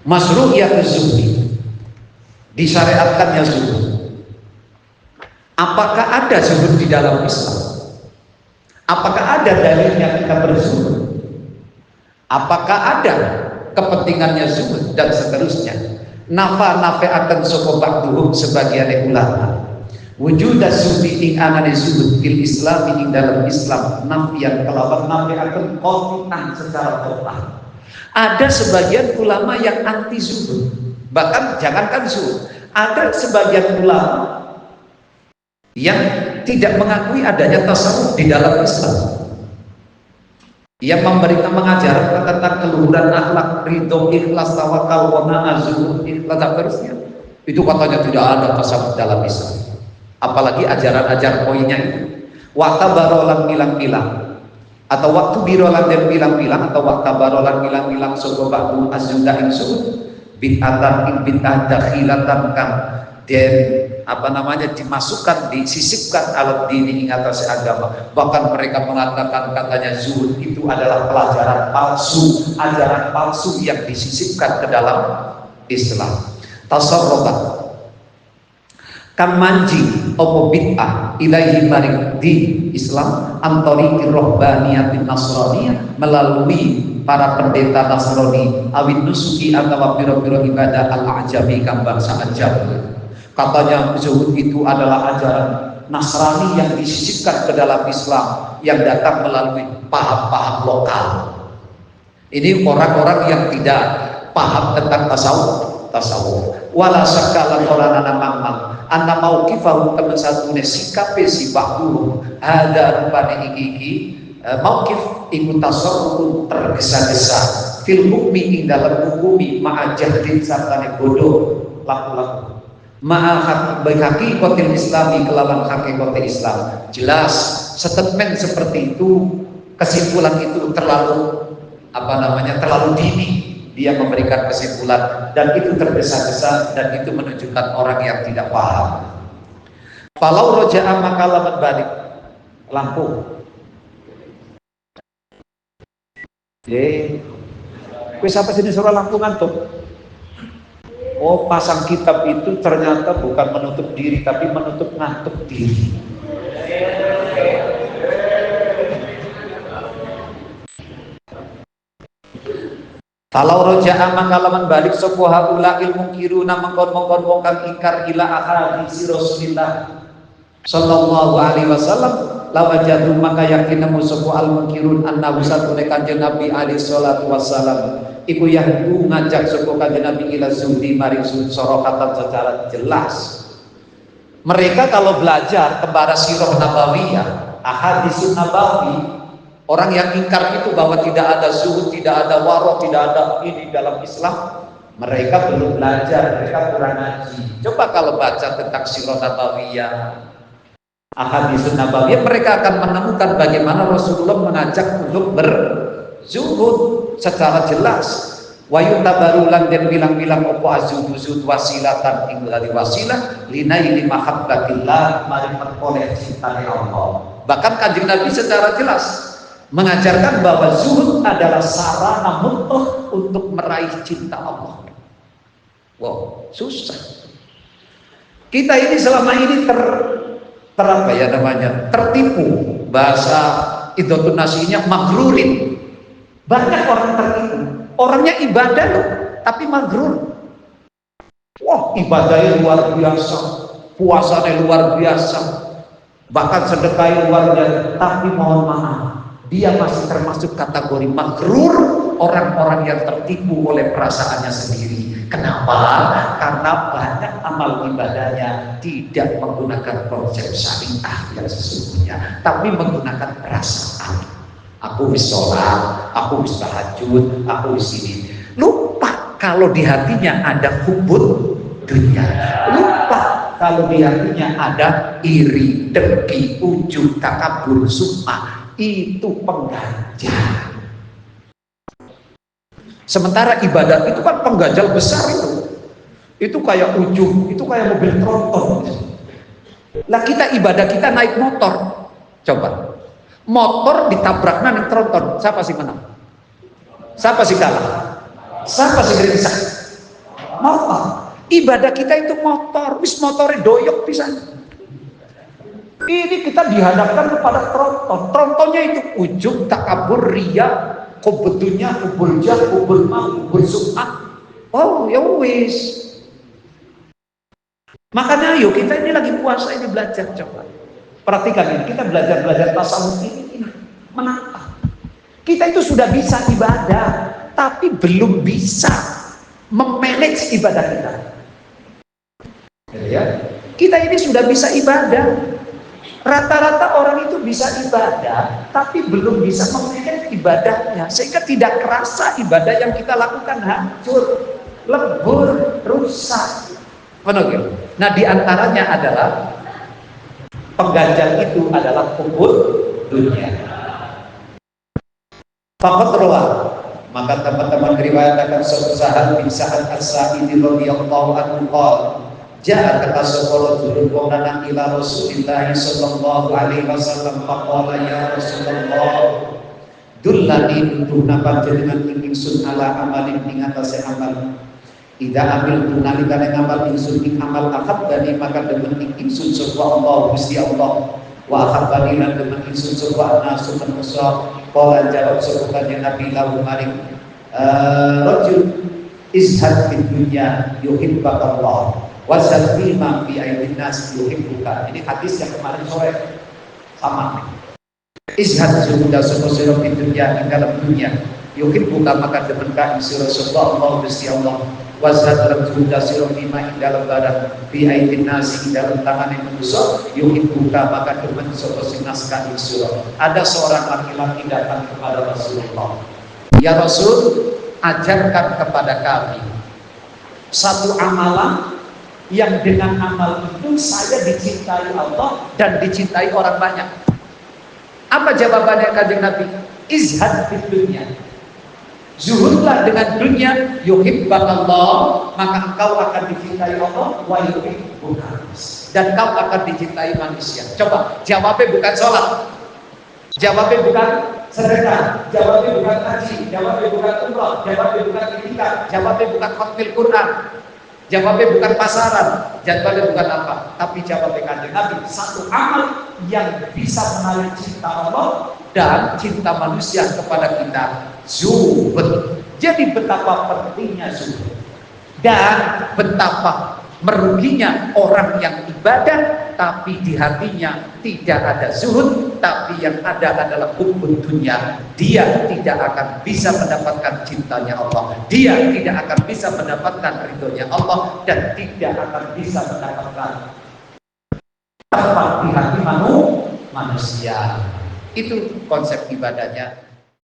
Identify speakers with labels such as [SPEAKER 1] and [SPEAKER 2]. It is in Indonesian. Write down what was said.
[SPEAKER 1] Masru'iyatuz zuhdi, disyariatkannya zuhud. Apakah ada zuhud di dalam Islam? Apakah ada dalilnya kita berzuhud? Apakah ada kepentingannya zuhud dan seterusnya? Nafi'atan sapa ba'duhum sebagian ulama. Wujud zuhdi ing anane zuhud fil Islam ing dalam Islam nafian kelawan nafi'atan qati'an secara total. Ada sebagian ulama yang anti zuhud, bahkan jangankan zuhud, ada sebagian ulama yang tidak mengakui adanya tasawuf di dalam Islam, yang memberikan mengajarkan tentang keluhuran akhlak, ridho, ikhlas, tawakal, qanaah, zuhud, ikhlas dan seterusnya. Itu katanya tidak ada tasawuf dalam Islam, apalagi ajaran-ajaran poinnya itu. Waktu barolan bilang-bilang, atau waktu birolan dan bilang-bilang, atau waktu barolan bilang-bilang sogo ba'du azzuda ing zuhud bid'atan ing bid'ah dakhilatan kan dan dimasukkan, disisipkan alat dini ing atas agama. Bahkan mereka mengatakan katanya zuhud itu adalah pelajaran palsu, ajaran palsu yang disisipkan ke dalam Islam. Tasarrufan kan manji opo bid'ah ilaihi maring di Islam antari rohbaniyatin nasraniyah, melalui para pendeta Nasrani awin nusuki atau biro-biro ibadah al-ajami kang bangsa Ajam. Katanya zuhud itu adalah ajaran Nasrani yang disisipkan ke dalam Islam, yang datang melalui paham-paham lokal. Ini orang-orang yang tidak paham tentang tasawuf. Wala sakala qolana mamang anna mauqifahu temen satune sikape si ba'du ada rupane iki mauqif iku tasarruf tergesa-gesa fil hukmi ing dalam hukumi ma'ajahdin sartane bodoh laku-laku ma'al haqiqatil islami kelawan haqiqatil Islam. Jelas statement seperti itu, kesimpulan itu terlalu terlalu dini dia memberikan kesimpulan, dan itu tergesa-gesa, dan itu menunjukkan orang yang tidak paham. Falau roja'a makalaman balik Lampung. Kue siapa sini surah Lampung antum? Oh, pasang kitab itu ternyata bukan menutup diri, tapi menutup ngantuk diri. Kalau roja'a makalaman balik sapa haula ilmu kiruna mengkon-mengkon wong kang ingkar ila ahadits Rasulillah sallallahu alaihi wasallam lawajadu maka yakin nemu sapa al munkirun annahu satune kanjeng Nabi alaihi salatu wasallam iku yahdu ngajak sapa kanjeng Nabi ila zuhdi maring zuhud sorokatan secara jelas. Mereka kalau belajar tembara sirah nabawiyah, ahadits nabawi, orang yang ingkar itu bahwa tidak ada zuhud, tidak ada waro, tidak ada ini dalam Islam, mereka belum belajar, mereka kurang ngaji. Coba kalau baca tentang sirah nabawiyah, ahadits nabawiyah, mereka akan menemukan bagaimana Rasulullah mengajak untuk berzuhud secara jelas. Wa yutabarulan dan bilang-bilang opo azud wasilatan ing wasilah linaili mahabbatillah mari peroleh cintane Allah. Bahkan kanjeng Nabi secara jelas mengajarkan bahwa zuhud adalah sarana mutlak untuk meraih cinta Allah. Wow, susah. Kita ini selama ini tertipu, bahasa idotun nasinya maghrurin. Banyak orang tertipu. Orangnya ibadah loh, tapi maghrur. Wah, ibadahnya luar biasa, puasanya luar biasa, bahkan sedekahnya luar biasa, tapi mohon maaf, dia masih termasuk kategori maghrur, orang-orang yang tertipu oleh perasaannya sendiri. Kenapa? Karena banyak amal ibadahnya tidak menggunakan konsep syariah yang sesungguhnya, tapi menggunakan perasaan. Aku wis sholat, aku wis tahajud, aku wis ini. Lupa kalau di hatinya ada hubud dunia. Lupa kalau di hatinya ada iri, dengki, ujub, takabur, sum'ah. Itu pengganjal. Sementara ibadat itu kan pengganjal besar itu. Itu kayak ujub, itu kayak mobil tronton. Lah kita ibadah kita naik motor. Coba. Motor ditabrak tronton, siapa sih menang? Siapa sih kalah? Siapa sih gelisah? motor. Ibadah kita itu motor, wis motore doyok pisan. Ini kita dihadapkan kepada tronton. Trontonnya itu ujub, takabur, riya, kobetunya, kubur jah, kubur ma, kubur sum'ah. Oh ya wis. Makanya ayo kita ini lagi puasa ini belajar, coba. Perhatikan ini, kita belajar tasawuf ini menantang. Kita itu sudah bisa ibadah, tapi belum bisa memanage ibadah kita. Ya, kita ini sudah bisa ibadah. Rata-rata orang itu bisa ibadah, tapi belum bisa memanage ibadahnya, sehingga tidak kerasa ibadah yang kita lakukan hancur, lebur, rusak. Penuh. Nah, diantaranya adalah pengganjal itu adalah kubur dunia. Fakat roa, maka teman-teman riwayatkan Sa'ad bin Sa'ad As-Sa'idi radhiyallahu anhu qala ja'a takasaqara julun nang ila Rasulillah sallallahu alaihi wasallam faqala ya Rasulullah dullani nuduhna panjenengan ingsun ala amalin ing atase amal. Ida amil tunali kane ngamal ingsun ing amal akhabbani maka demen ingsun sapa Allah Gusti Allah wa akhabbani lan demen ingsun sapa nasu manusa. Qala jawab sapa kanjeng Nabi lahu maring rajul izhad fid dunya yuhibbaka Allah wasal bima fi aidin nas yuhibbuka. Ini hadis yang kemarin sore sama. Izhad sudah sapa sira fid dunya ing dalam dunia yuhibbuka maka demen ka sira sapa Allah Gusti Allah wasal sudah sira bima ing dalam badan fi aidin nas ing dalam tangan manusia yuhibbuka maka demen sapa sing naskah sira. Ada seorang laki-laki datang kepada Rasulullah, ya Rasul, ajarkan kepada kami satu amalan yang dengan amal itu saya dicintai Allah dan dicintai orang banyak. Apa jawabannya kanjeng Nabi? Izhad fid dunya. Zuhudlah dengan dunia, yuhibbakallah, maka engkau akan dicintai Allah wa yuhibbuka. Dan kau akan dicintai manusia. Coba, jawabnya bukan sholat, jawabnya bukan sedekah, jawabnya bukan haji, jawabnya bukan umrah, jawabnya bukan itikaf, jawabnya bukan khatmil Quran, jawabnya bukan pasaran, jawabnya bukan apa, tapi jawabnya kanjeng Nabi, satu amal yang bisa menarik cinta Allah dan cinta manusia kepada kita, zuhud. Jadi betapa pentingnya zuhud dan betapa meruginya orang yang ibadah tapi di hatinya tidak ada zuhud, tapi yang ada adalah hubbud dunya. Dia tidak akan bisa mendapatkan cintanya Allah, dia tidak akan bisa mendapatkan ridhonya Allah, dan tidak akan bisa mendapatkan tempat di hati manusia. Itu konsep ibadahnya.